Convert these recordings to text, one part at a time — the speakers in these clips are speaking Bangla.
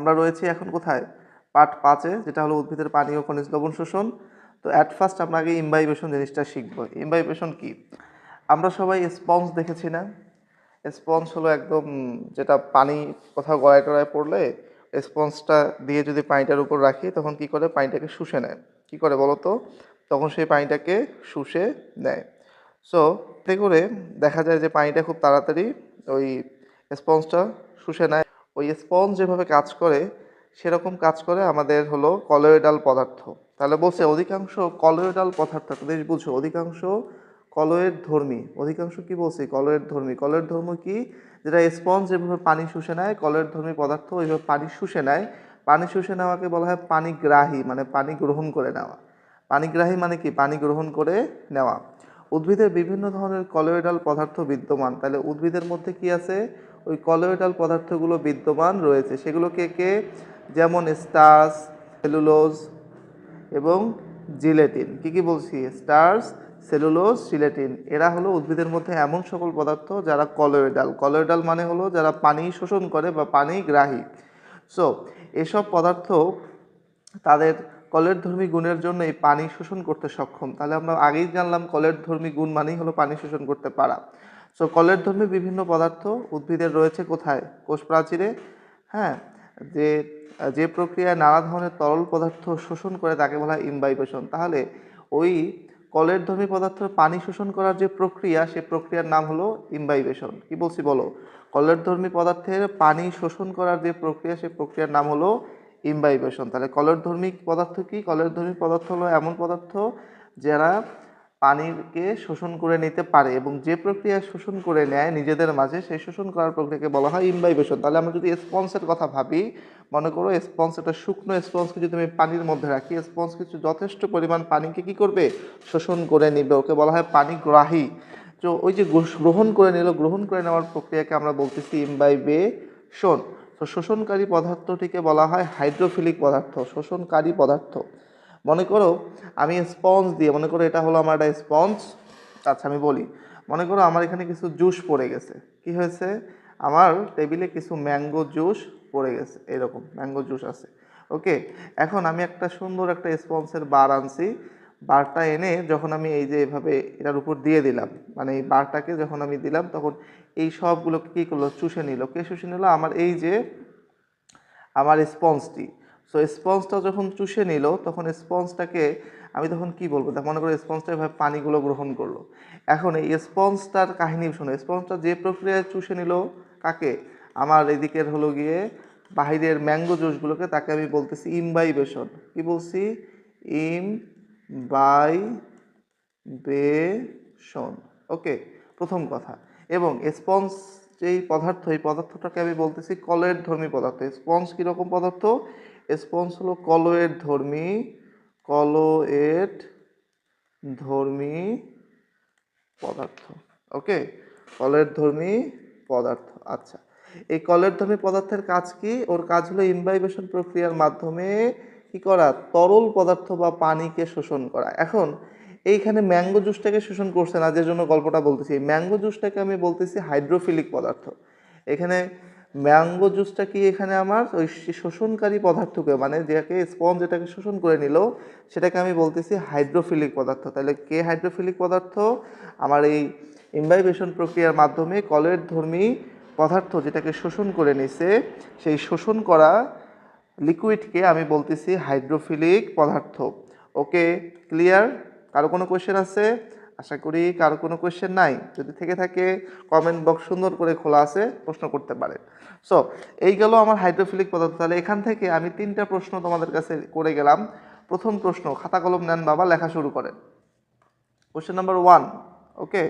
আমরা রয়েছি এখন কোথায়? পার্ট 5-এ, যেটা হলো উদ্ভিদের পানি ও খনিজ লবণ শোষণ। তো অ্যাট ফার্স্ট আমরা আগে ইমবাইবেশন জিনিসটা শিখবো। ইমবাইবেশন কি? আমরা সবাই স্পঞ্জ দেখেছি না? স্পঞ্জ হলো একদম যেটা পানি কোথাও গড়ায় টড়ায় পড়লে স্পঞ্জটা দিয়ে যদি পানিটার উপর রাখি তখন কি করে? পানিটাকে শুষে নেয়। কি করে বলো তো? তখন সেই পানিটাকে শুষে নেয়। সো এতে করে দেখা যায় যে পানিটা খুব তাড়াতাড়ি ওই স্পঞ্জটা শুষে নেয়। ওই স্পঞ্জ যেভাবে কাজ করে সেরকম কাজ করে আমাদের হলো কলয়েডাল পদার্থ। তাহলে বলছে অধিকাংশ কলয়েডাল পদার্থ, বেশ বুঝো, অধিকাংশ কলয়েড ধর্মী। অধিকাংশ কি বলছি? কলয়েড ধর্মী। কলয়েড ধর্ম কি? যেটা স্পঞ্জ যেভাবে পানি শুষে নেয়, কলয়েড ধর্মী পদার্থ ওইভাবে পানি শুষে নেয়। পানি শুষে নেওয়াকে বলা হয় পানিগ্রাহী, মানে পানি গ্রহণ করে নেওয়া। পানিগ্রাহী মানে কি? পানি গ্রহণ করে নেওয়া। উদ্ভিদের বিভিন্ন ধরনের কলয়েডাল পদার্থ বিদ্যমান। তাহলে উদ্ভিদের মধ্যে কি আছে? ওই কলয়েডাল পদার্থগুলো বিদ্যমান রয়েছে। সেগুলো কে কে? যেমন স্টার্চ, সেলুলোজ এবং জিলেটিন। কি কি বলছি? Starch, cellulose, gelatin. এরা হলো উদ্ভিদের মধ্যে এমন সকল পদার্থ যারা কলয়েডাল। কলয়েডাল মানে হলো যারা পানি শোষণ করে বা পানিগ্রাহী। সো এসব পদার্থ তাদের কলয়েডধর্মী গুণের জন্য এই পানি শোষণ করতে সক্ষম। তাহলে আমরা আগেই জানলাম কলয়েডধর্মী গুণ মানেই হলো পানি শোষণ করতে পারা। সো কলয়েডধর্মী বিভিন্ন পদার্থ উদ্ভিদের রয়েছে কোথায়? কোষ প্রাচীরে। হ্যাঁ, যে যে প্রক্রিয়ায় নানা ধরনের তরল পদার্থ শোষণ করে তাকে বলা হয় ইমবাইবেশন। তাহলে ওই কলয়েডধর্মী পদার্থের পানি শোষণ করার যে প্রক্রিয়া, সেই প্রক্রিয়ার নাম হলো ইমবাইবেশন। কি বলছি বলো? কলয়েডধর্মী পদার্থের পানি শোষণ করার যে প্রক্রিয়া, সেই প্রক্রিয়ার নাম হলো ইমবাইবেশন। তাহলে কলয়েডধর্মী পদার্থ কি? কলয়েডধর্মী পদার্থ হলো এমন পদার্থ যারা পানিকে শোষণ করে নিতে পারে এবং যে প্রক্রিয়া শোষণ করে নেয় নিজেদের মাঝে, সেই শোষণ করার প্রক্রিয়াকে বলা হয় ইমবাইবেশন। তাহলে আমরা যদি স্পঞ্জের কথা ভাবি, মনে করো স্পঞ্জ, একটা শুকনো স্পঞ্জকে যদি আমি পানির মধ্যে রাখি, স্পঞ্জ কিছু যথেষ্ট পরিমাণ পানিকে কি করবে? শোষণ করে নিবে। ওকে বলা হয় পানিগ্রাহী। তো ওই যে গ্রহণ করে নিল, গ্রহণ করে নেওয়ার প্রক্রিয়াকে আমরা বলতেছি ইমবাইবেশন। তো শোষণকারী পদার্থটিকে বলা হয় হাইড্রোফিলিক পদার্থ। শোষণকারী পদার্থ। মনে করো আমি স্পঞ্জ দিয়ে, মনে করো এটা হলো আমার একটা স্পঞ্জ। আচ্ছা আমি বলি, মনে করো আমার এখানে কিছু জুস পড়ে গেছে। কি হয়েছে? আমার টেবিলে কিছু ম্যাঙ্গো জুস পড়ে গেছে, এরকম ম্যাঙ্গো জুস আছে। ওকে, এখন আমি একটা সুন্দর একটা স্পঞ্জের বার আনছি। বারটা এনে যখন আমি এই যে এভাবে এটার উপর দিয়ে দিলাম, মানে এই বারটাকে যখন আমি দিলাম, তখন এই সবগুলোকে কী করলো? চুষে নিল। কে চুষে নিল? আমার এই যে আমার স্পঞ্জটি। সো স্পঞ্জটা যখন চুষে নিল, তখন স্পঞ্জটাকে আমি তখন কি বলবো? মনে করো স্পঞ্জটা এভাবে পানিগুলো গ্রহণ করলো। এখন এই স্পঞ্জটার কাহিনী শোনো। স্পঞ্জটা যে প্রক্রিয়ায় চুষে নিল কাকে? আমার এদিকের হলো গিয়ে বাহিরের ম্যাঙ্গো জুসগুলোকে, তাকে আমি বলতেছি ইমবাইবেশন। কি বলছি? ইমবাইবেশন। ওকে, প্রথম কথা। এবং স্পঞ্জ যেই পদার্থ, এই পদার্থটাকে আমি বলতেছি কলয়েড ধর্মী পদার্থ। স্পঞ্জ কীরকম পদার্থ? স্পঞ্জ হলো কলয়েড ধর্মী, কলয়েড ধর্মী পদার্থ। ওকে, কলয়েড ধর্মী পদার্থ। আচ্ছা, এই কলয়েড ধর্মী পদার্থের কাজ কি? ওর কাজ হলো ইমবাইবেশন প্রক্রিয়ার মাধ্যমে কি করা? তরল পদার্থ বা পানিকে শোষণ করা। এখন এইখানে ম্যাঙ্গো জুসটাকে শোষণ করছে না, যে জন্য গল্পটা বলতেছি। ম্যাঙ্গো জুসটাকে আমি বলতেছি হাইড্রোফিলিক পদার্থ। এখানে ম্যাঙ্গো জুসটা কি? এখানে আমার ওই শোষণকারী পদার্থকে, মানে যাকে স্পঞ্জ এটাকে শোষণ করে নিল, সেটাকে আমি বলতেছি হাইড্রোফিলিক পদার্থ। তাহলে কে হাইড্রোফিলিক পদার্থ? আমার এই ইমবাইবেশন প্রক্রিয়ার মাধ্যমে কলয়েড ধর্মী পদার্থ যেটাকে শোষণ করে নিছে, সেই শোষণ করা লিকুইডকে আমি বলতেছি হাইড্রোফিলিক পদার্থ। ওকে, ক্লিয়ার? কারো কোনো কোয়েশ্চেন আছে? আশা করি কারো কোনো কোয়েশ্চেন নাই। যদি থেকে থাকে কমেন্ট বক্স সুন্দর করে খোলা আছে, প্রশ্ন করতে পারে। সো এই গেল আমার হাইড্রোফিলিক পদার্থ। তাহলে এখান থেকে আমি 3টা প্রশ্ন তোমাদের কাছে করে গেলাম। প্রথম প্রশ্ন, খাতা কলম নেন বাবা, লেখা শুরু করেন। Question number 1। ওকে,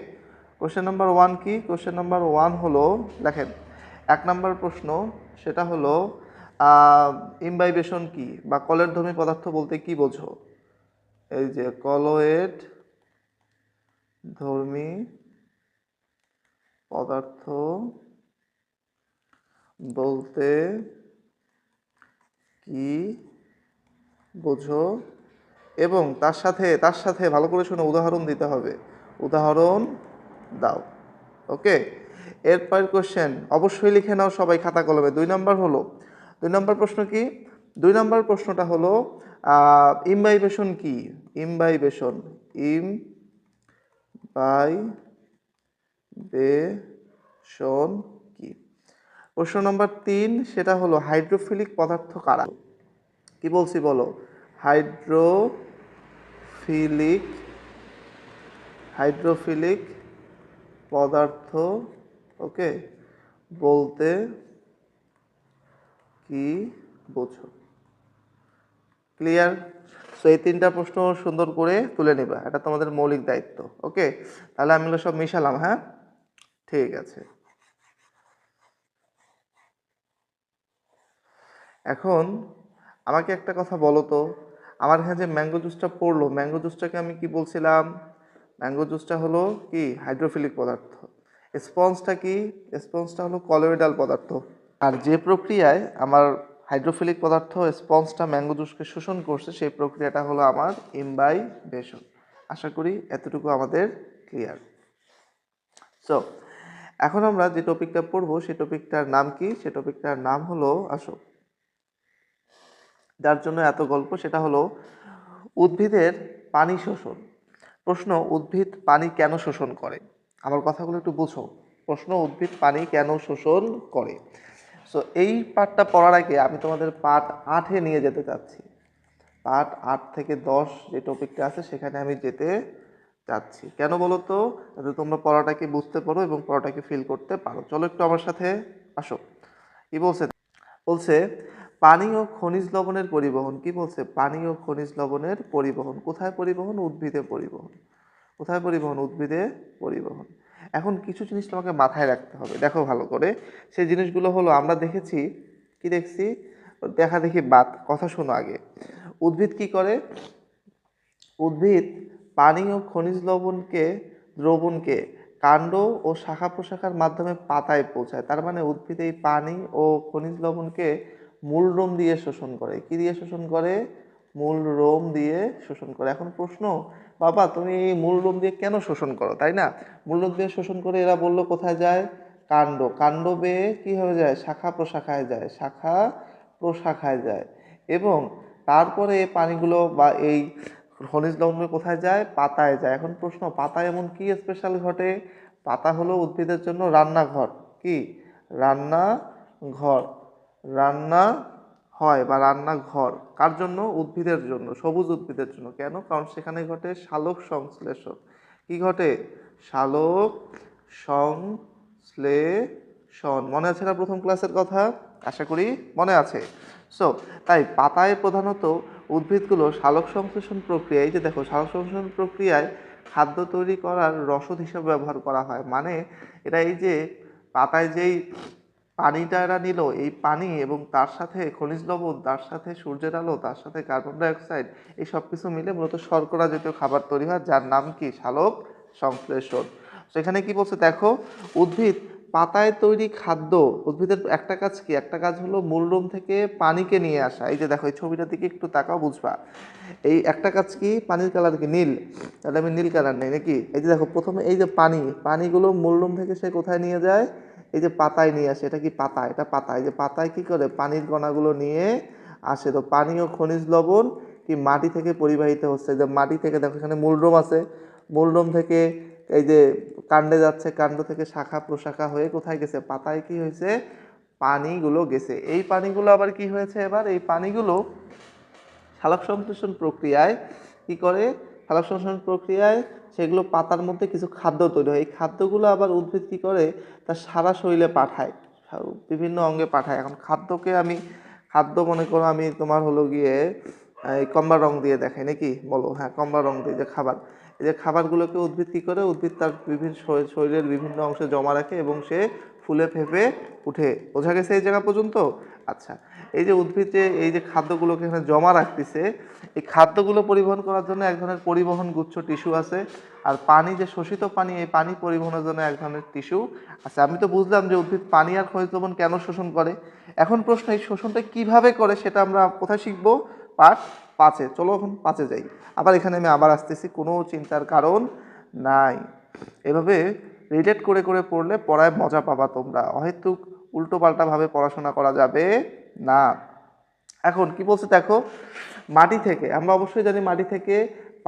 কোশ্চেন নাম্বার 1 কি? কোশ্চেন নাম্বার 1 হলো, দেখেন 1 নম্বর প্রশ্ন, সেটা হলো ইমবাইবেশন কি বা কলয়েড ধর্মী পদার্থ বলতে কি বোঝো? এই যে কলয়েড ধর্মী পদার্থ বলতে কি বোঝো? এবং তার সাথে ভালো করে শোনো, উদাহরণ দিতে হবে। উদাহরণ দাও। ওকে, এরপর কোশ্চেন অবশ্যই লিখে নাও সবাই খাতা কলমে। 2 নম্বর হলো 2 নম্বর প্রশ্ন কি? 2 নম্বর প্রশ্নটা হলো ইমবাইবেশন কি? ইমবাইবেশন, ইমবাইবেশন কি? প্রশ্ন নম্বর 3 সেটা হলো হাইড্রোফিলিক পদার্থ কারা? কি বলছি বলো? হাইড্রোফিলিক হাইড্রোফিলিক পদার্থ, ওকে, বলতে কি বোঝো? ক্লিয়ার? সো এই 3টা প্রশ্ন সুন্দর করে তুলে নিবা, এটা তোমাদের মৌলিক দায়িত্ব। ওকে, তাহলে আমি সব মিশালাম, হ্যাঁ, ঠিক আছে। এখন আমাকে একটা কথা বলো তো, আমার এখানে যে ম্যাঙ্গো জুসটা পড়লো, ম্যাঙ্গো জুসটাকে আমি কি বলছিলাম? ম্যাঙ্গো জুসটা হলো কি? হাইড্রোফিলিক পদার্থ। স্পঞ্জটা কি? স্পঞ্জটা হলো কলোয়েডাল পদার্থ। আর যে প্রক্রিয়ায় আমার হাইড্রোফিলিক পদার্থ স্পঞ্জটা ম্যাঙ্গো জুসকে শোষণ করছে, সেই প্রক্রিয়াটা হলো আমার ইমবাইবেশন। আশা করি এতটুকু আমাদের ক্লিয়ার। সো এখন আমরা যে টপিকটা পড়বো সেই টপিকটার নাম কি? সেই টপিকটার নাম হলো, আসো, যার জন্য এত গল্প, সেটা হলো উদ্ভিদের পানি শোষণ। প্রশ্ন, উদ্ভিদ পানি কেন শোষণ করে? আমার কথাগুলো একটু বুঝো। প্রশ্ন, উদ্ভিদ পানি কেন শোষণ করে? সো এই পার্টটা পড়ার আগে আমি তোমাদের পার্ট 8-এ নিয়ে যেতে চাচ্ছি। পার্ট 8 থেকে 10 যে টপিকটা আছে সেখানে আমি যেতে চাচ্ছি। কেন বলো তো? যাতে তোমরা পড়াটাকে বুঝতে পারো এবং পড়াটাকে ফিল করতে পারো। চলো একটু আমার সাথে আসো। কি বলছে? বলছে পানি ও খনিজ লবণের পরিবহন। কি বলছে? পানি ও খনিজ লবণের পরিবহন। কোথায় পরিবহন? উদ্ভিদে পরিবহন। কোথায় পরিবহন? উদ্ভিদে পরিবহন। এখন কিছু জিনিস তোমাকে মাথায় রাখতে হবে, দেখো ভালো করে। সেই জিনিসগুলো হলো, আমরা দেখেছি, কি দেখছি? দেখা দেখি বাত, কথা শোনো আগে। উদ্ভিদ কি করে? উদ্ভিদ পানি ও খনিজ দ্রবণকে কাণ্ড ও শাখা প্রশাখার মাধ্যমে পাতায় পৌঁছায়। তার মানে উদ্ভিদ এই পানি ও খনিজ লবণকে মূলরোম দিয়ে শোষণ করে। কি দিয়ে শোষণ করে? মূলরোম দিয়ে শোষণ করে। এখন প্রশ্ন, বাবা তুমি এই মূলরোম দিয়ে কেন শোষণ করো, তাই না? মূলরোম দিয়ে শোষণ করে এরা বললো কোথায় যায়? কাণ্ড। কাণ্ড বেয়ে কি হয়ে যায়? শাখা প্রশাখায় যায়। শাখা প্রশাখায় যায়। এবং তারপরে এই পানিগুলো বা এই খনিজ লবণগুলো কোথায় যায়? পাতায় যায়। এখন প্রশ্ন, পাতায় এমন কি স্পেশাল ঘটে? পাতা হলো উদ্ভিদের জন্য রান্নাঘর। কি? রান্নাঘর। রান্না হয় বা রান্নাঘর কার জন্য? উদ্ভিদের জন্য, সবুজ উদ্ভিদের জন্য। কেন? কারণ সেখানে ঘটে সালোক সংশ্লেষণ। কি ঘটে? সালোক সংশ্লেষণ। মনে আছে না প্রথম ক্লাসের কথা? আশা করি মনে আছে। সো তাই পাতায় প্রধানত উদ্ভিদগুলো সালোক সংশ্লেষণ প্রক্রিয়ায়, এই যে দেখো, সালোক সংশ্লেষণ প্রক্রিয়ায় খাদ্য তৈরি করার রসদ হিসেবে ব্যবহার করা হয়। মানে এটা এই যে পাতায় যেই পানিটা এরা নিল, এই পানি এবং তার সাথে খনিজ লবণ, তার সাথে সূর্যের আলো, তার সাথে কার্বন ডাইঅক্সাইড, এই সব কিছু মিলে মূলত শর্করা জাতীয় খাবার তৈরি হয়, যার নাম কি? সালোক সংশ্লেষণ। সেখানে কি বলছে দেখো, উদ্ভিদ পাতায় তৈরি খাদ্য, উদ্ভিদের একটা কাজ কি? একটা কাজ হলো মূলরোম থেকে পানিকে নিয়ে আসা। এই যে দেখো, এই ছবিটার দিকে একটু তাকাও, বুঝবা। এই একটা কাজ কি? পানির কালার কি? নীল। তাহলে আমি নীল কালার নেই নাকি? এই যে দেখো, প্রথমে এই যে পানিগুলো মূলরোম থেকে সে কোথায় নিয়ে যায়? এই যে পাতায় নিয়ে আসে। এটা কি? পাতা। এটা পাতা। এই যে পাতায় কি করে? পানির কণাগুলো নিয়ে আসে। তো পানি ও খনিজ লবণ কি মাটি থেকে পরিবাহিত হচ্ছে। যে মাটি থেকে দেখো, এখানে মূলরোম আছে, মূলরোম থেকে এই যে কাণ্ডে যাচ্ছে, কাণ্ড থেকে শাখা প্রশাখা হয়ে কোথায় গেছে? পাতায় কি হয়েছে? পানিগুলো গেছে। এই পানিগুলো আবার কি হয়েছে? এবার এই পানিগুলো সালোক সংশ্লেষণ প্রক্রিয়ায় কি করে? সালোক সংশ্লেষণ প্রক্রিয়ায় সেগুলো পাতার মধ্যে কিছু খাদ্য তৈরি হয়। এই খাদ্যগুলো আবার উদ্ভিদ কি করে? তার সারা শরীরে পাঠায়, বিভিন্ন অঙ্গে পাঠায়। এখন খাদ্য মনে করো আমি তোমার হলো গিয়ে এই কমলা রং দিয়ে দেখাই নাকি? বলো, হ্যাঁ, কমলা রং দিয়ে যে খাবার, এই যে খাবারগুলোকে উদ্ভিদ কি করে? উদ্ভিদ তার বিভিন্ন শরীরের বিভিন্ন অংশে জমা রাখে এবং সে ফুলে ফেঁপে উঠে। বোঝা গেছে এই জায়গা পর্যন্ত? আচ্ছা, এই যে উদ্ভিদ যে এই যে খাদ্যগুলোকে এখানে জমা রাখতেছে, এই খাদ্যগুলো পরিবহন করার জন্য এক ধরনের পরিবহন গুচ্ছ টিস্যু আছে। আর পানি, যে শোষিত পানি, এই পানি পরিবহনের জন্য এক ধরনের টিস্যু আছে। আমি তো বুঝলাম যে উদ্ভিদ পানি আর খনিজ লবণ কেন শোষণ করে। এখন প্রশ্ন, এই শোষণটা কিভাবে করে সেটা আমরা কোথায় শিখবো? পার্ট 5-এ। চলো এখন 5-এ যাই। আবার এখানে আমি আবার আসতেছি, কোনো চিন্তার কারণ নাই। এভাবে রিলেট করে করে পড়লে পড়ায় মজা পাবা তোমরা। অহেতুক উল্টো পাল্টা ভাবে পড়াশোনা করা যাবে না। এখন কি বলছে দেখো, মাটি থেকে আমরা অবশ্যই জানি মাটি থেকে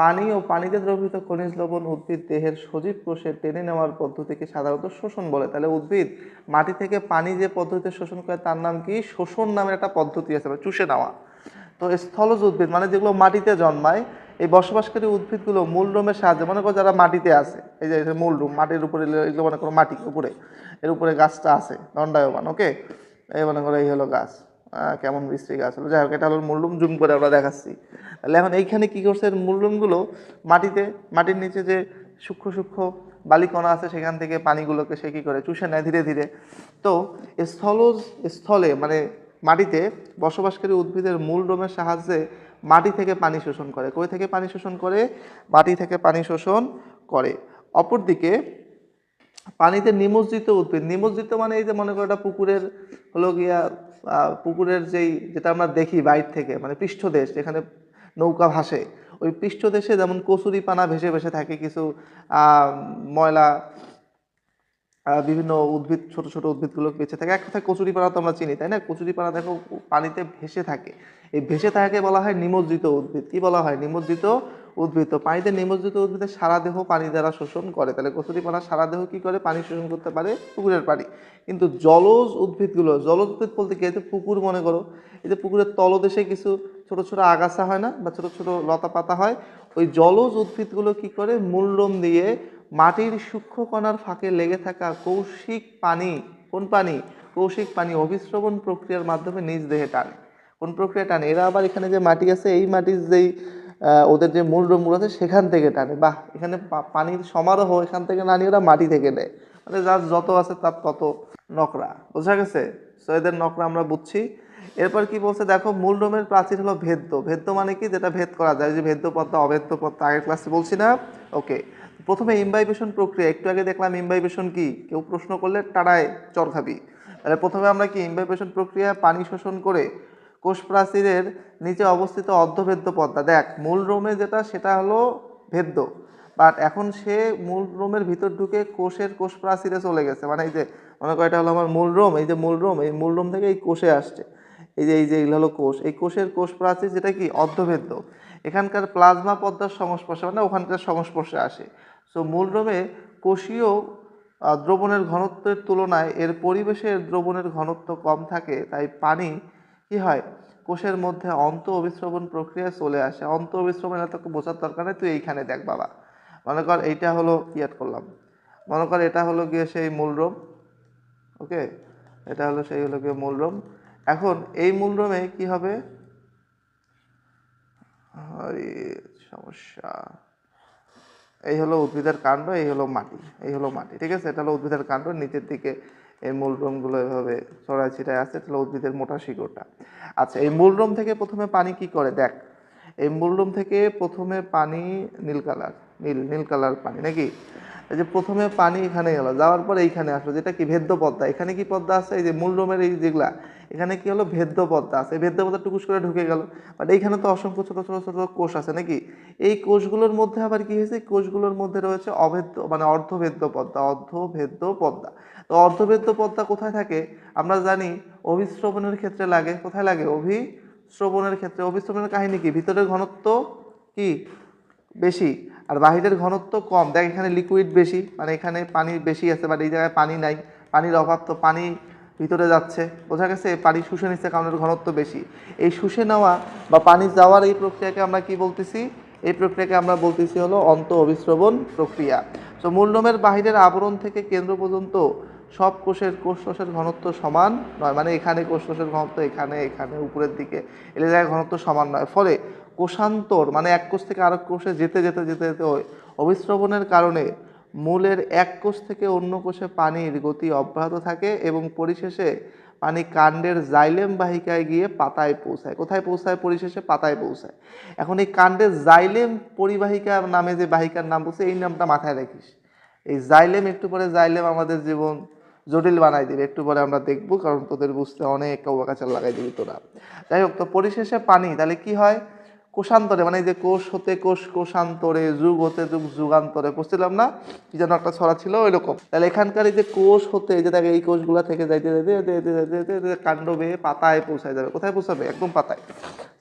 পানি ও পানিতে দ্রবীভূত খনিজ লবণ উদ্ভিদ দেহের সজীব কোষে টেনে নেওয়ার পদ্ধতিকে সাধারণত শোষণ বলে। তাহলে উদ্ভিদ মাটি থেকে পানি যে পদ্ধতিতে শোষণ করে তার নাম কি? শোষণ নামের একটা পদ্ধতি আছে, মানে চুষে নেওয়া। তো স্থলজ উদ্ভিদ মানে যেগুলো মাটিতে জন্মায়, এই বসবাসকারী উদ্ভিদগুলো মূলরোমের সাহায্যে, মনে করো যারা মাটিতে আছে, এই যে মূলরোম মাটির উপরে, এগুলো মনে করো মাটির উপরে, এর উপরে গাছটা আছে দণ্ডায়মান, ওকে, এই মনে করো এই হলো গাছ, কেমন বিশ্রী গাছ হলো, যাই হোক এটা হলো মূলরুম, জুম করে আমরা দেখাচ্ছি। তাহলে এখন এইখানে কি করছে, মূলরুমগুলো মাটির নিচে যে সূক্ষ্ম সূক্ষ্ম বালিকণা আছে সেখান থেকে পানিগুলোকে সে কী করে? চুষে নেয় ধীরে ধীরে। তো স্থলে মানে মাটিতে বসবাসকারী উদ্ভিদের মূলরোমের সাহায্যে মাটি থেকে পানি শোষণ করে। কই থেকে পানি শোষণ করে? মাটি থেকে পানি শোষণ করে। অপরদিকে পানিতে নিমজ্জিত উদ্ভিদ, নিমজ্জিত মানে এই যে মনে করো এটা পুকুরের হলো গিয়া পুকুরের যেটা আমরা দেখি বাইর থেকে, মানে পৃষ্ঠদেশ যেখানে নৌকা ভাসে, ওই পৃষ্ঠদেশে যেমন কচুরি পানা ভেসে ভেসে থাকে, কিছু ময়লা বিভিন্ন উদ্ভিদ, ছোট ছোট উদ্ভিদগুলো বেঁচে থাকে। এক কথায় কচুরিপানা তো আমরা চিনি, তাই না? কচুরিপানা দেখো পানিতে ভেসে থাকে, এই ভেসে থাকে বলা হয় নিমজ্জিত উদ্ভিদ। কি বলা হয়? নিমজ্জিত উদ্ভিদ। তো পানিতে নিমজ্জিত উদ্ভিদের সারা দেহ পানি দ্বারা শোষণ করে। তাহলে কচুরিপানা সারা দেহ কি করে? পানি শোষণ করতে পারে, পুকুরের পানি। কিন্তু জলজ উদ্ভিদগুলো, জলজ উদ্ভিদ বলতে কি? এই যে পুকুর মনে করো, এই যে পুকুরের তলদেশে কিছু ছোট ছোট আগাছা হয় না, বা ছোট ছোট লতা পাতা হয়, ওই জলজ উদ্ভিদগুলো কি করে? মূলরোম দিয়ে মাটির সূক্ষ্ম কণার ফাঁকে লেগে থাকা কৌশিক পানি, কোন পানি? কৌশিক পানি অভিস্রবণ প্রক্রিয়ার মাধ্যমে নিজ দেহে টানে। কোন প্রক্রিয়া টানে? এরা আবার এখানে যে মাটি আছে, এই মাটির যেই ওদের যে মূলরোমগুলো আছে সেখান থেকে টানে। বাহ, এখানে পানির সমারোহ এখান থেকে না নিয়ে ওরা মাটি থেকে নেয়। মানে যার যত আছে তার তত নকরা, বোঝা গেছে? সো এদের নকরা আমরা বুঝছি। এরপর কি বলছে দেখো, মূলরোমের প্রাচীর হলো ভেদ্য। ভেদ্য মানে কি? যেটা ভেদ করা যায়, যে ভেদ্য পদ্মা অভেদ্য পদ্মা আগের ক্লাসে বলছি না? ওকে। প্রথমে ইমবাইবেশন প্রক্রিয়া, একটু আগে দেখলাম ইমবাইবেশন কি, কেউ প্রশ্ন করলে টাড়ায় চর খাবি। তাহলে প্রথমে আমরা কি ইমবাইবেশন প্রক্রিয়া, পানি শোষণ করে কোষ প্রাচীরের নিচে অবস্থিত অর্ধভেদ্য পদ্মা। দেখ মূলরোমে যেটা সেটা হলো ভেদ্য, বাট এখন সে মূলরোমের ভিতর ঢুকে কোষ প্রাচীরে চলে গেছে। মানে এই যে মনে করো এটা হলো আমার মূলরোম, এই যে মূলরোম, এই মূলরোম থেকে এই কোষে আসছে, এই যে এগুলো হলো কোষ, এই কোষের কোষ প্রাচীর যেটা কি অর্ধভেদ্য, এখানকার প্লাজমা পদ্মার সংস্পর্শে, মানে ওখানকার সংস্পর্শে আসে। সো মূলরোমে কোষীয় দ্রবণের ঘনত্বের তুলনায় এর পরিবেশের দ্রবণের ঘনত্ব কম থাকে, তাই পানি কি হয়? কোষের মধ্যে অন্ত অভিস্রবণ প্রক্রিয়ায় চলে আসে। অন্ত অভিস্রবণ এত বোঝার দরকার নেই, তুই এইখানে দেখ বাবা। মনে কর এইটা হলো কি অ্যাড করলাম, মনে কর এটা হলো গিয়ে সেই মূলরোম, ওকে, এটা হলো সেই হলো গিয়ে মূলরোম। এখন এই মূলরোমে কি হবে? সমস্যা, এই হলো উদ্ভিদের কাণ্ড, এই হলো মাটি, এই হলো মাটি, ঠিক আছে? এটা হলো উদ্ভিদের কাণ্ড, নিচের দিকে এই মূলরোমগুলো এভাবে ছড়ায় ছিটায় আছে, এটা হলো উদ্ভিদের মোটা শিকড়টা। আচ্ছা, এই মূলরোম থেকে প্রথমে পানি কি করে দেখ, এই মূলরোম থেকে প্রথমে পানি নীল কালার, নীল কালার পানি নাকি? এই যে প্রথমে পানি এখানে গেল, যাওয়ার পর এইখানে আসলো, যেটা কি ভেদ্য পদ্মা। এখানে কি পদ্মা আছে? এই যে মূলরোমের এই যেগুলা, এখানে কি হলো? ভেদ্য পদ্মা আছে। এই ভেদ্য পদ্মা টুকুস করে ঢুকে গেল, বাট এইখানে তো অসংখ্য ছোট ছোট ছোট কোষ আছে নাকি? এই কোষগুলোর মধ্যে আবার কি হয়েছে? কোষগুলোর মধ্যে রয়েছে অভেদ্য মানে অর্ধভেদ্য পদ্মা, অর্ধভেদ্য পদ্মা। তো অর্ধভেদ্য পদ্মা কোথায় থাকে? আমরা জানি অভিস্রবণের ক্ষেত্রে লাগে। কোথায় লাগে? অভিস্রবণের ক্ষেত্রে। অভিস্রবণের কাহিনী কি? ভিতরের ঘনত্ব কি বেশি, আর বাহিরের ঘনত্ব কম। দেখ এখানে লিকুইড বেশি, মানে এখানে পানি বেশি আছে, বাট এই জায়গায় পানি নাই, পানির অভাব, তো পানি ভিতরে যাচ্ছে, বোঝা গেছে? পানি শুষে নিচ্ছে কারণ এর ঘনত্ব বেশি। এই শুষে নেওয়া বা পানি যাওয়ার এই প্রক্রিয়াকে আমরা কি বলতেছি? এই প্রক্রিয়াকে আমরা বলতেছি হলো অন্ত অভিস্রবণ প্রক্রিয়া। তো মূলরোমের বাহিরের আবরণ থেকে কেন্দ্র পর্যন্ত সব কোষের ঘনত্ব সমান নয়, মানে এখানে কোষের ঘনত্ব এখানে এখানে উপরের দিকে এর জায়গায় ঘনত্ব সমান নয়। ফলে কোষান্তর মানে এক কোষ থেকে আরেক কোষে যেতে যেতে যেতে যেতে অভিস্রবণের কারণে মূলের এক কোষ থেকে অন্য কোষে পানির গতি অব্যাহত থাকে এবং পরিশেষে পানি কাণ্ডের জাইলেম বাহিকায় গিয়ে পাতায় পৌঁছায়। কোথায় পৌঁছায়? পরিশেষে পাতায় পৌঁছায়। এখন এই কাণ্ডের জাইলেম পরিবাহিকা নামে যে বাহিকার নাম বলছে, এই নামটা মাথায় রাখিস। এই জাইলেম, একটু পরে জাইলেম আমাদের জীবন জটিল বানাই দিবে, একটু পরে আমরা দেখবো, কারণ তোদের বুঝতে অনেক কাউবাকাচার লাগাই দিবি তোরা। যাই হোক, তো পরিশেষে পানি তাহলে কি হয়? কোষান্তরে, মানে এই যে কোষ হতে কোষ কোষান্তরে, যুগ হতে যুগ যুগান্তরে, বুঝছিলাম না কি যেন একটা ছড়া ছিল ওইরকম। তাহলে এখানকার এই যে কোষ হতে, এই যে দেখে এই কোষগুলা থেকে যাইতে যাইতে যাইতে যাইতে যাইতে যাইতে কাণ্ড বেয়ে পাতায় পৌঁছায় যাবে। কোথায় পৌঁছাবে? একদম পাতায়।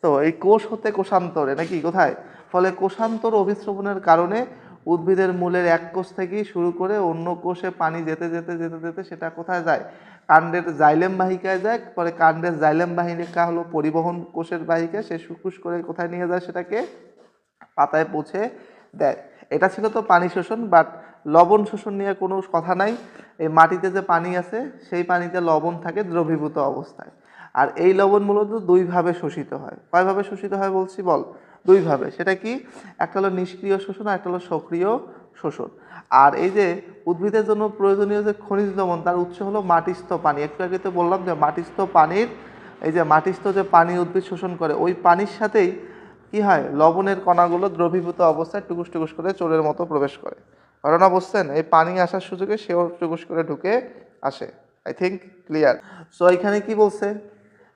তো এই কোষ হতে কোষান্তরে নাকি কোথায়? ফলে কোষান্তর অভিস্রবণের কারণে উদ্ভিদের মূলের এক কোষ থেকেই শুরু করে অন্য কোষে পানি যেতে যেতে যেতে যেতে সেটা কোথায় যায়? কাণ্ডের জাইলেম বাহিকায় যায়। পরে কাণ্ডের জাইলেম বাহিকা হলো পরিবহন কোষের বাহিকা, সে সুকুশ করে কোথায় নিয়ে যায়? সেটাকে পাতায় পৌঁছে দেয়। এটা ছিল তো পানি শোষণ। বাট লবণ শোষণ নিয়ে কোনো কথা নাই। এই মাটিতে যে পানি আছে সেই পানিতে লবণ থাকে দ্রবীভূত অবস্থায়, আর এই লবণ মূলত দুইভাবে শোষিত হয়। কয়ভাবে শোষিত হয় বলছি বল? দুইভাবে। সেটা কি? একটা হলো নিষ্ক্রিয় শোষণ আর একটা হলো সক্রিয় শোষণ। আর এই যে উদ্ভিদের জন্য প্রয়োজনীয় যে খনিজ লবণ, তার উৎস হলো মাটিস্থ পানি। একটু আগে তো বললাম যে মাটিস্থ পানির, এই যে মাটিস্থ যে পানি উদ্ভিদ শোষণ করে, ওই পানির সাথেই কি হয়? লবণের কণাগুলো দ্রবীভূত অবস্থায় টুকুস টুকুস করে চোরের মতো প্রবেশ করে। ঘটনা বুঝছেন? এই পানি আসার সুযোগে সেও টুকুস করে ঢুকে আসে। I think clear. সো এখানে কি বলছে?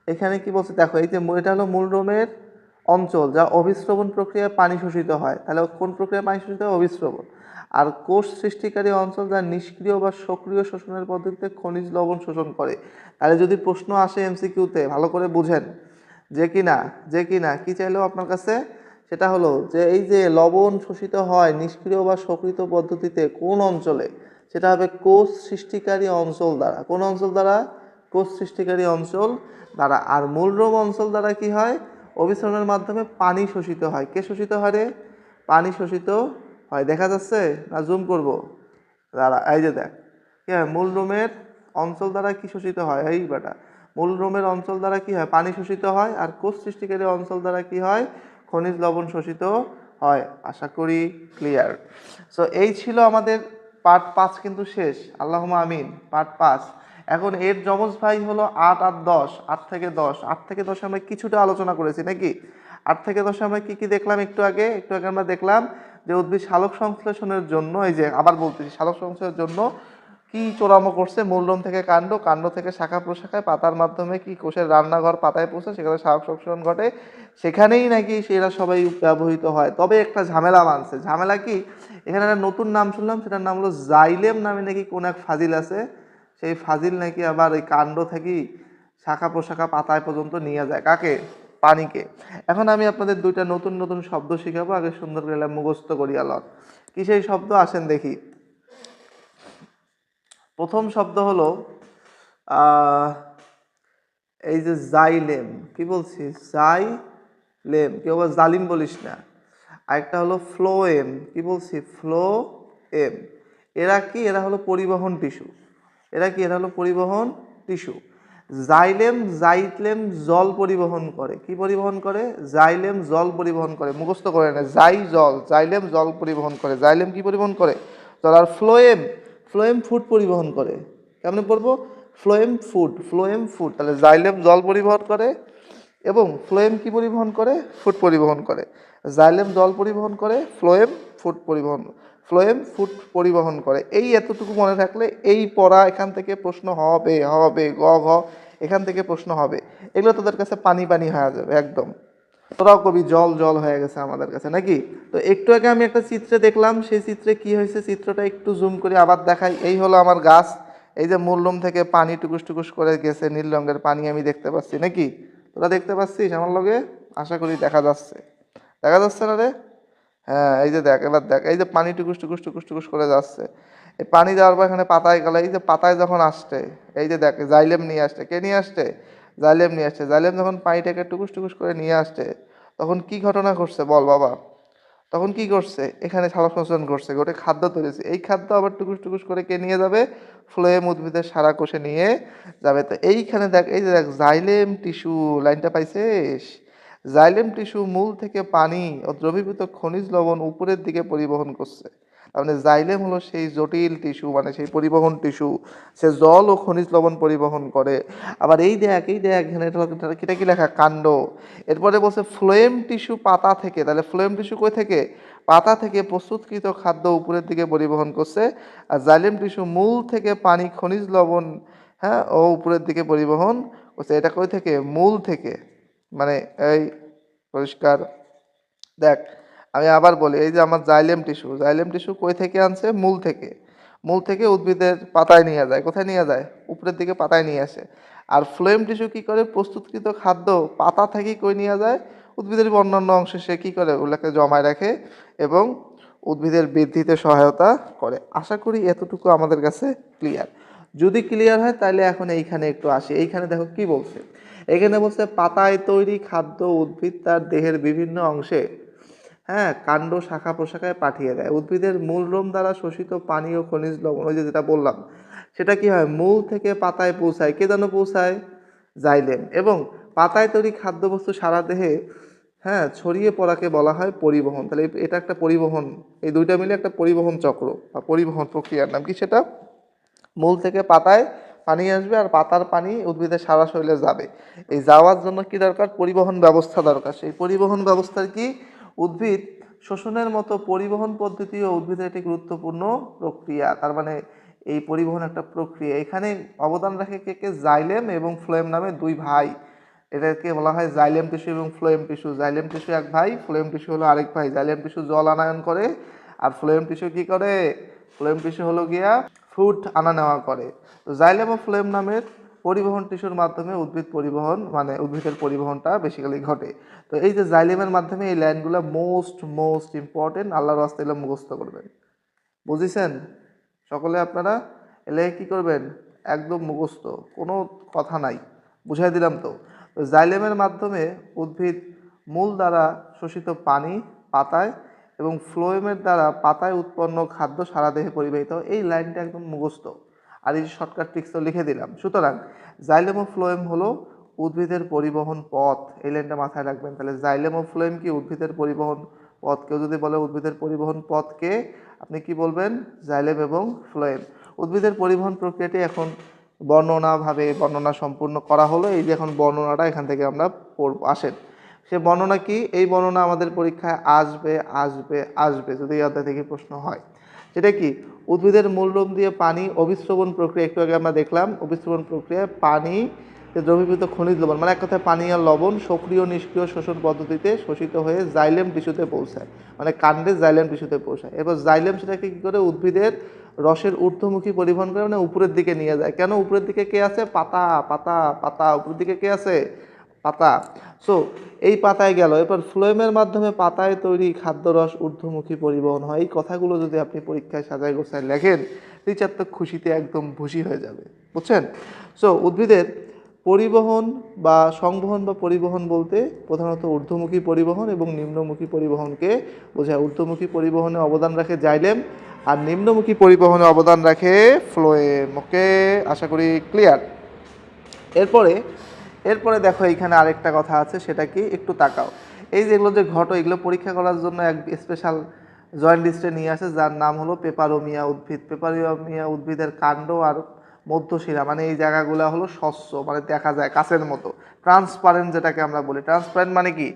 এখানে কি বলছে দেখো, এই যে এটা হলো মূলরোমের অঞ্চল যা অভিস্রবণ প্রক্রিয়ায় পানি শোষিত হয়। তাহলে কোন প্রক্রিয়ায় পানি শোষিত হয়? অভিস্রবণ। আর কোষ সৃষ্টিকারী অঞ্চল যা নিষ্ক্রিয় বা সক্রিয় শোষণের পদ্ধতিতে খনিজ লবণ শোষণ করে। তাহলে যদি প্রশ্ন আসে এমসিকিউতে, ভালো করে বুঝেন যে কিনা কি চাইলো আপনার কাছে? সেটা হলো যে এই যে লবণ শোষিত হয় নিষ্ক্রিয় বা সক্রিয় পদ্ধতিতে কোন অঞ্চলে? সেটা হবে কোষ সৃষ্টিকারী অঞ্চল দ্বারা। কোন অঞ্চল দ্বারা? কোষ সৃষ্টিকারী অঞ্চল দ্বারা। আর মূলরোম অঞ্চল দ্বারা কি হয়? অভিসরণের মাধ্যমে পানি শোষিত হয়। কে শোষিত হয় রে? পানি শোষিত হয়। দেখা যাচ্ছে না? জুম করব দাঁড়া, এই যে দেখ কি হয়? মূলরোমের অঞ্চল দ্বারা কি শোষিত হয়? এই বেটা, মূলরোমের অঞ্চল দ্বারা কি হয়? পানি শোষিত হয়। আর কোষ সৃষ্টিকারী অঞ্চল দ্বারা কি হয়? খনিজ লবণ শোষিত হয়। আশা করি ক্লিয়ার। সো এই ছিল আমাদের পার্ট 5, কিন্তু শেষ। আল্লাহুম্মা আমিন। পার্ট 5। এখন এর যমজ ভাই হলো 8 আর 10। 8 থেকে 10, 8 থেকে 10 আমরা কিছুটা আলোচনা করেছি নাকি? 8 থেকে 10 আমরা কি কি দেখলাম? একটু আগে আমরা দেখলাম যে উদ্ভিদ সালোক সংশ্লেষণের জন্য, এই যে আবার বলতেছি, সালোক সংশ্লেষণের জন্য কি চোরামো করছে? মূলরোম থেকে কাণ্ড, কাণ্ড থেকে শাখা প্রশাখায়, পাতার মাধ্যমে কি কোষের রান্নাঘর পাতায় পৌঁছে, সেখানে সালোক সংশ্লেষণ ঘটে, সেখানেই নাকি সেরা সবাই ব্যবহৃত হয়। তবে একটা ঝামেলা মানছে। ঝামেলা কি? এখানে একটা নতুন নাম শুনলাম, সেটার নাম হলো জাইলেম নামে নাকি কোন এক ফাজিল আছে। সেই ফাজিল নাকি আবার এই কাণ্ড থেকে শাখা প্রশাখা পাতায় পর্যন্ত নিয়ে যায়। কাকে? পানিকে। এখন আমি আপনাদের দুইটা নতুন নতুন শব্দ শিখাবো, আগে সুন্দর করে মুখস্থ করিয়া লন। কি সেই শব্দ? আসেন দেখি। প্রথম শব্দ হলো এই যে জাইলেম। কি বলছি? জাইলেম। কেউ আবার জালিম বলিস না। আরেকটা হলো ফ্লোয়েম। কি বলছি? ফ্লোয়েম। এরা কি? এরা হলো পরিবহন টিস্যু। এরা কি? এরা হলো পরিবহন টিস্যু। জাইলেম জল পরিবহন করে। কি পরিবহন করে? জাইলেম জল পরিবহন করে। মুখস্থ করে না, জাইলেম জল পরিবহন করে। জাইলেম কি পরিবহন করে? জল। আর ফ্লোয়েম ফুড পরিবহন করে। কেমনে পড়বো? Phloem food. তাহলে জাইলেম জল পরিবহন করে এবং ফ্লোয়েম কি পরিবহন করে? ফুড পরিবহন করে। জাইলেম জল পরিবহন করে, ফ্লোয়েম ফুড পরিবহন করে। এই এতটুকু মনে থাকলে এই পড়া এখান থেকে প্রশ্ন হবে গ এখান থেকে প্রশ্ন হবে। এগুলো তোদের কাছে পানি পানি হয়ে যাবে একদম। তোরাও কবি জল জল হয়ে গেছে আমাদের কাছে নাকি? তো একটু আগে আমি একটা চিত্রে দেখলাম, সেই চিত্রে কি হয়েছে? চিত্রটা একটু জুম করে আবার দেখাই। এই হলো আমার গাছ। এই যে মূলরোম থেকে পানি টুকুস টুকুস করে গেছে, নীল রঙের পানি আমি দেখতে পাচ্ছি নাকি? তোরা দেখতে পাচ্ছিস আমার লগে? আশা করি দেখা যাচ্ছে না রে? হ্যাঁ, এই যে দেখ, এবার দেখ, এই যে পানি টুকুস টুকুস টুকুস টুকুস করে যাচ্ছে। এই পানি যাওয়ার পর এখানে পাতায় গেল। এই যে পাতায় যখন আসছে, এই যে দেখ জাইলেম নিয়ে আসছে। কে নিয়ে আসছে? জাইলেম নিয়ে আসছে। জাইলেম যখন পানিটাকে টুকুস টুকুস করে নিয়ে আসছে, তখন কি ঘটনা ঘটছে বল বাবা? তখন কি করছে? এখানে সালোক সংশ্লেষণ করছে, গোটে খাদ্য তৈরি হয়েছে। এই খাদ্য আবার টুকুস টুকুস করে কে নিয়ে যাবে? ফ্লোয়েম উদ্ভিদের সারা কোষে নিয়ে যাবে। তো এইখানে দেখ, এই যে দেখ জাইলেম টিস্যু, লাইনটা পাইছিস? জাইলেম টিস্যু মূল থেকে পানি ও দ্রবীভূত খনিজ লবণ উপরের দিকে পরিবহন করছে। তার মানে জাইলেম হলো সেই জটিল টিস্যু, মানে সেই পরিবহন টিস্যু। সে জল ও খনিজ লবণ পরিবহন করে। আবার এই দেখ এখানে এটা কি লেখা? কাণ্ড। এরপরে বলছে ফ্লোয়েম টিস্যু পাতা থেকে। তাহলে ফ্লোয়েম টিস্যু কই থেকে? পাতা থেকে প্রস্তুতকৃত খাদ্য উপরের দিকে পরিবহন করছে। আর জাইলেম টিস্যু মূল থেকে পানি, খনিজ লবণ, হ্যাঁ, ও উপরের দিকে পরিবহন করছে। এটা কই থেকে? মূল থেকে। মানে এই পরিষ্কার দেখ, আমি আবার বলি, এই যে আমার জাইলেম টিস্যু কই থেকে আনছে? মূল থেকে। মূল থেকে উদ্ভিদের পাতায় নিয়ে যায়। কোথায় নিয়ে যায়? উপরের দিকে পাতায় নিয়ে আসে। আর ফ্লোয়েম টিস্যু কি করে? প্রস্তুতকৃত খাদ্য পাতা থেকে কই নিয়ে যায়? উদ্ভিদের অন্যান্য অংশে সে কি করে? ওগুলোকে জমায় রাখে এবং উদ্ভিদের বৃদ্ধিতে সহায়তা করে। আশা করি এতটুকু আমাদের কাছে ক্লিয়ার। যদি ক্লিয়ার হয় তাহলে এখন এইখানে একটু আসি। এইখানে দেখো কি বলছে। এখানে বলছে পাতায় তৈরি খাদ্য উদ্ভিদ তার দেহের বিভিন্ন অংশে, হ্যাঁ, কাণ্ড শাখা প্রশাখায় পাঠিয়ে দেয়। উদ্ভিদের মূল লোম দ্বারা শোষিত পানি ও খনিজ লবণ, ওই যে যেটা বললাম, সেটা কি হয়? মূল থেকে পাতায় পৌঁছায়। কে যেন পৌঁছায়? জাইলেম। এবং পাতায় তৈরি খাদ্যবস্তু সারা দেহে, হ্যাঁ, ছড়িয়ে পড়াকে বলা হয় পরিবহন। তাহলে এটা একটা পরিবহন, এই দুইটা মিলে একটা পরিবহন চক্র বা পরিবহন প্রক্রিয়ার নাম কি সেটা? মূল থেকে পাতায় পানি আসবে আর পাতার পানি উদ্ভিদের সারা শরীরে যাবে। এই যাওয়ার জন্য কি দরকার? পরিবহন ব্যবস্থা দরকার। সেই পরিবহন ব্যবস্থার কি? উদ্ভিদ শোষণের মতো পরিবহন পদ্ধতিও উদ্ভিদের একটি গুরুত্বপূর্ণ প্রক্রিয়া। তার মানে এই পরিবহন একটা প্রক্রিয়া। এখানে অবদান রাখে কে কে? জাইলেম এবং ফ্লোয়েম নামে দুই ভাই। এটাকে বলা হয় জাইলেম টিস্যু এবং ফ্লোয়েম টিস্যু। জাইলেম টিস্যু এক ভাই, ফ্লোয়েম টিস্যু হলো আরেক ভাই। জাইলেম টিস্যু জল আনয়ন করে আর ফ্লোয়েম টিস্যু কি করে? ফ্লোয়েম টিস্যু হলো গিয়া ফুড আনা নেওয়া করে। তো জাইলেম ও ফ্লোয়েম নামের পরিবহন টিস্যুর মাধ্যমে উদ্ভিদ পরিবহন, মানে উদ্ভিদের পরিবহনটা বেসিক্যালি ঘটে। তো এই যে জাইলেমের মাধ্যমে এই লাইনগুলো মোস্ট ইম্পর্টেন্ট, আল্লাহর রাস্তায় এগুলো মুখস্থ করবেন। বুঝেছেন সকলে আপনারা? এলে কি করবেন? একদম মুখস্থ, কোনো কথা নাই, বুঝাই দিলাম তো। তো জাইলেমের মাধ্যমে উদ্ভিদ মূল দ্বারা শোষিত পানি পাতায় এবং ফ্লোয়েমের দ্বারা পাতায় উৎপন্ন খাদ্য সারা দেহে পরিবাহিত হয়। এই লাইনটা একদম মুখস্থ। আর এই শর্টকাট ট্রিক্স তো লিখে দিলাম। সুতরাং জাইলেম ও ফ্লোয়েম হলো উদ্ভিদের পরিবহন পথ। এই লাইনটা মাথায় রাখবেন। তাহলে জাইলেম ও ফ্লোয়েম কি? উদ্ভিদের পরিবহন পথ। কেউ যদি বলে উদ্ভিদের পরিবহন পথকে, আপনি কি বলবেন? জাইলেম এবং ফ্লোয়েম। উদ্ভিদের পরিবহন প্রক্রিয়াটি এখন বর্ণনা সম্পূর্ণ করা হলো। এই যে এখন বর্ণনাটা এখান থেকে আমরা পড়ব, আসেন। সে বর্ণনা কি? এই বর্ণনা আমাদের পরীক্ষায় আসবে যদি এই অধ্যায় থেকে প্রশ্ন হয়। সেটা কি? উদ্ভিদের মূললোম দিয়ে পানি অভিস্রবণ প্রক্রিয়া, একটু আগে আমরা দেখলাম, অভিস্রবণ প্রক্রিয়ায় পানি দ্রবীভূত খনিজ লবণ, মানে এক কথায় পানি আর লবণ সক্রিয় নিষ্ক্রিয় শোষণ পদ্ধতিতে শোষিত হয়ে জাইলেম টিস্যুতে পৌঁছায়, মানে কাণ্ডে জাইলেম টিস্যুতে পৌঁছায়। এবার জাইলেম সেটাকে কী করে? উদ্ভিদের রসের ঊর্ধ্বমুখী পরিবহন করে, মানে উপরের দিকে নিয়ে যায়। কেন উপরের দিকে? কে আছে? পাতা। উপরের দিকে কে আছে? পাতা। সো এই পাতায় গেল। এরপর ফ্লোয়েমের মাধ্যমে পাতায় তৈরি খাদ্যরস ঊর্ধ্বমুখী পরিবহন হয়। এই কথাগুলো যদি আপনি পরীক্ষায় সাজায় গোছায় লেখেন, টিচার তো খুশিতে একদম খুশি হয়ে যাবে। বুঝছেন? সো উদ্ভিদের পরিবহন বা সংবহন বা পরিবহন বলতে প্রধানত ঊর্ধ্বমুখী পরিবহন এবং নিম্নমুখী পরিবহনকে বোঝায়। ঊর্ধ্বমুখী পরিবহনে অবদান রাখে জাইলেম আর নিম্নমুখী পরিবহনে অবদান রাখে ফ্লোয়েম। ওকে, আশা করি ক্লিয়ার। এরপরে এরপরে দেখো এইখানে আরেকটা কথা আছে, সেটা কি? একটু তাকাও। এই যেগুলো যে ঘটো, এগুলো পরীক্ষা করার জন্য এক স্পেশাল জয়েন্টিস্টে নিয়ে আসে, যার নাম হলো পেপারোমিয়া উদ্ভিদ। পেপারোমিয়া উদ্ভিদের কাণ্ড আর মধ্যশিরা, মানে এই জায়গাগুলো হলো স্বচ্ছ, মানে দেখা যায় কাচের মতো, ট্রান্সপারেন্ট যেটাকে আমরা বলি। ট্রান্সপারেন্ট মানে কি?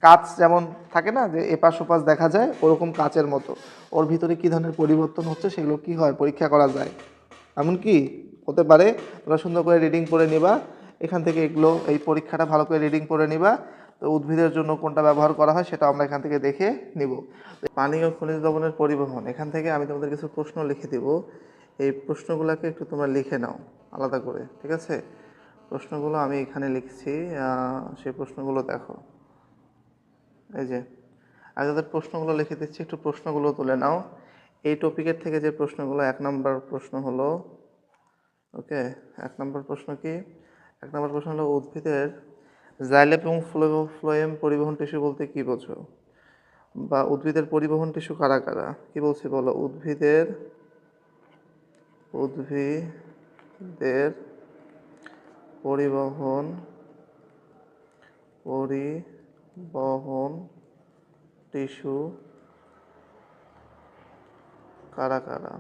কাচ যেমন থাকে না, যে এপাশ ওপাশ দেখা যায়, ওরকম কাচের মতো। ওর ভিতরে কী ধরনের পরিবর্তন হচ্ছে সেগুলো কি হয়? পরীক্ষা করা যায়। এমন কি হতে পারে? তোমরা সুন্দর করে রিডিং করে নিবা এখান থেকে, এগুলো এই পরীক্ষাটা ভালো করে রিডিং করে নিবা। তো উদ্ভিদের জন্য কোনটা ব্যবহার করা হয় সেটা আমরা এখান থেকে দেখে নিব। পানি ও খনিজ লবণের পরিবহন, এখান থেকে আমি তোমাদের কিছু প্রশ্ন লিখে দিব। এই প্রশ্নগুলোকে একটু তোমরা লিখে নাও আলাদা করে, ঠিক আছে? প্রশ্নগুলো আমি এখানে লিখছি, সেই প্রশ্নগুলো দেখো। এই যে আমি তাদের প্রশ্নগুলো লিখে দিচ্ছি, একটু প্রশ্নগুলো তুলে নাও। এই টপিকের থেকে যে প্রশ্নগুলো, 1 নম্বর প্রশ্ন হলো, ওকে, 1 নম্বর প্রশ্ন কি? 1 নম্বর প্রশ্ন হলো উদ্ভিদের জাইলেম এবং ফ্লোয়েম পরিবহন টিস্যু বলতে কি বোঝো? বা উদ্ভিদের পরিবহন টিস্যু কারা কারা? কি বলছি বলো? উদ্ভিদের পরিবহন পরিবহন টিস্যু কারা কারা?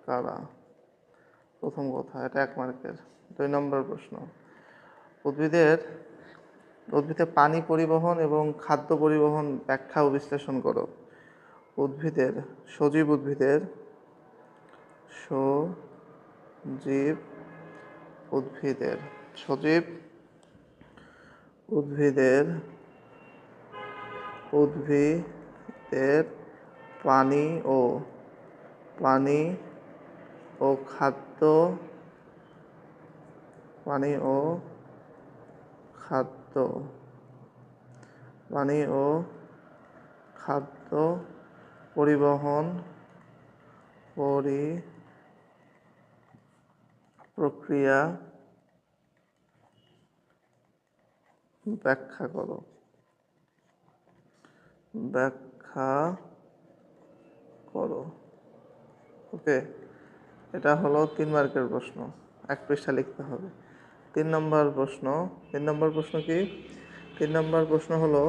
কারা? প্রথম কথা, এটা 1 মার্কের। 2 নম্বর প্রশ্ন, উদ্ভিদের পানি পরিবহন এবং খাদ্য পরিবহন ব্যাখ্যা ও বিশ্লেষণ করো। সজীব উদ্ভিদের উদ্ভিদের পানি ও খাদ্য পানি ও খাদ্য পানি ও খাদ্য পরিবহন প্রক্রিয়া ব্যাখ্যা করো। ওকে, এটা হলো 3 মার্কের প্রশ্ন, 1 পৃষ্ঠা লিখতে হবে। 3 নম্বর প্রশ্ন কি? 3 নম্বর প্রশ্ন হলো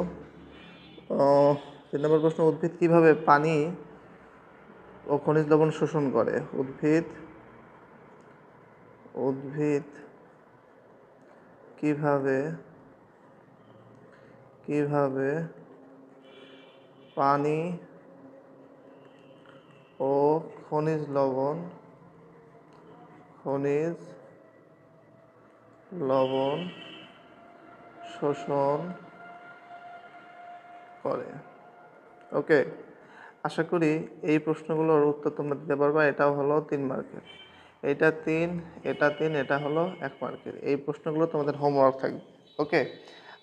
3 নম্বর প্রশ্ন, উদ্ভিদ কিভাবে পানি ও খনিজ লবণ শোষণ করে? উদ্ভিদ কিভাবে পানি ও খনিজ লবণ শোষণ করে? ওকে, আশা করি এই প্রশ্নগুলোর উত্তর তোমরা দিতে পারবা। এটাও হলো 3 মার্কের, এটা 3, এটা হলো 1 মার্কের। এই প্রশ্নগুলো তোমাদের হোমওয়ার্ক থাকবে। ওকে,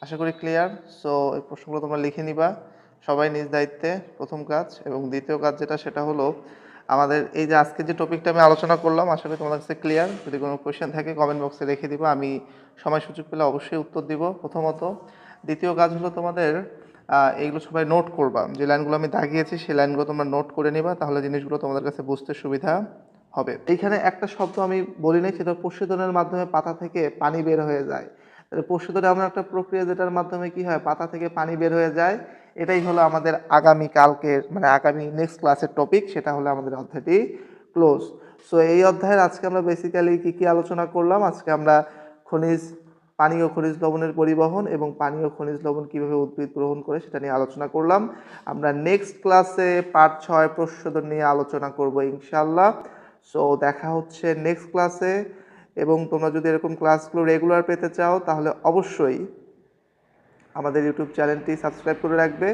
আশা করি ক্লিয়ার। সো এই প্রশ্নগুলো তোমরা লিখে নিবা সবাই নিজ দায়িত্বে, প্রথম কাজ। এবং দ্বিতীয় কাজ সেটা হলো আমাদের এই যে আজকে যে টপিকটা আমি আলোচনা করলাম, আশা করি তোমাদের কাছে ক্লিয়ার। যদি কোনো কোয়েশ্চেন থাকে কমেন্ট বক্সে রেখে দিবা, আমি সময় সুযোগ পেলে অবশ্যই উত্তর দিব প্রথমত। দ্বিতীয় কাজ হলো তোমাদের এইগুলো সবাই নোট করবা, যে লাইনগুলো আমি দাগিয়েছি সেই লাইনগুলো তোমরা নোট করে নিবা, তাহলে জিনিসগুলো তোমাদের কাছে বুঝতে সুবিধা হবে। এইখানে একটা শব্দ আমি বলি নাই, সেটা প্রস্বেদনের মাধ্যমে পাতা থেকে পানি বের হয়ে যায়। তাহলে প্রস্বেদন এমন একটা প্রক্রিয়া যেটার মাধ্যমে কি হয়, পাতা থেকে পানি বের হয়ে যায়। এটাই হলো আমাদের আগামী নেক্সট ক্লাসের টপিক, সেটা হলো আমাদের অধ্যায়টি ক্লোজ। সো এই অধ্যায়ের আজকে আমরা বেসিক্যালি কি আলোচনা করলাম? আজকে আমরা পানি ও খনিজ লবণের পরিবহন এবং পানি ও খনিজ লবণ কীভাবে উদ্ভিদ গ্রহণ করে সেটা নিয়ে আলোচনা করলাম। আমরা নেক্সট ক্লাসে পার্ট 6 প্রস্বেদন নিয়ে আলোচনা করব ইনশাআল্লাহ। সো দেখা হচ্ছে নেক্সট ক্লাসে। এবং তোমরা যদি এরকম ক্লাসগুলো রেগুলার পেতে চাও তাহলে অবশ্যই আমাদের ইউটিউব চ্যানেলটি সাবস্ক্রাইব করে রাখবে,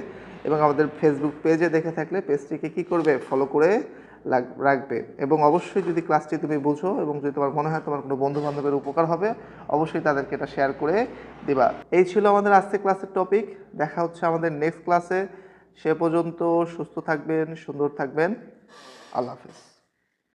এবং আমাদের ফেসবুক পেজে দেখে থাকলে পেজটিকে কী করবে, ফলো করে রাখবে। এবং অবশ্যই যদি ক্লাসটি তুমি বুঝো এবং যদি তোমার মনে হয় তোমার কোনো বন্ধু বান্ধবের উপকার হবে, অবশ্যই তাদেরকে এটা শেয়ার করে দিবা। এই ছিল আমাদের আজকে ক্লাসের টপিক। দেখা হচ্ছে আমাদের নেক্সট ক্লাসে। সে পর্যন্ত সুস্থ থাকবেন, সুন্দর থাকবেন। আল্লাহ হাফেজ।